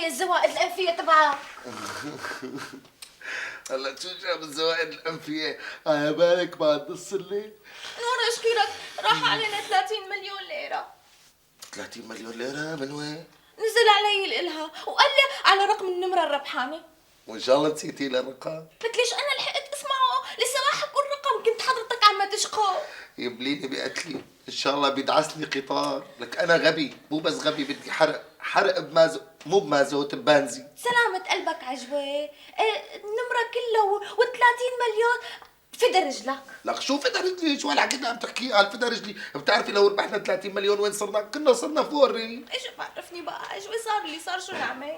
هي الزوائد الأنفية تبعها. هلا شو جاب الزوائد الأنفية؟ على بالك بعد نص الليل؟ نور ايش خيرك؟ راح علينا 30 مليون ليرة. 30 مليون ليرة من وين؟ نزل علي الإلها وقال لي على رقم النمرة الربحانة. وإن شاء الله نسيتي الرقم. قلت ليش أنا لحقت اسمعه؟ لسه ما حكوا الرقم، كنت حضرتك عم تشقى. يبليني بقتلي، إن شاء الله بيدعسني قطار، لك أنا غبي، مو بس غبي بدي حرق بمازو، مو بمازوت ببنزين. سلامة قلبك عجوة، النمرة كلها و30 مليون فدا رجلك. لك شو فدا رجلي؟ شو هالحكي اللي عم تحكيه؟ قال فدا رجلي، بتعرفي لو ربحنا 30 مليون وين صرنا؟ كنا صرنا فوق الريف. ايش بعرفني بقى عجوة، صار شو نعمل؟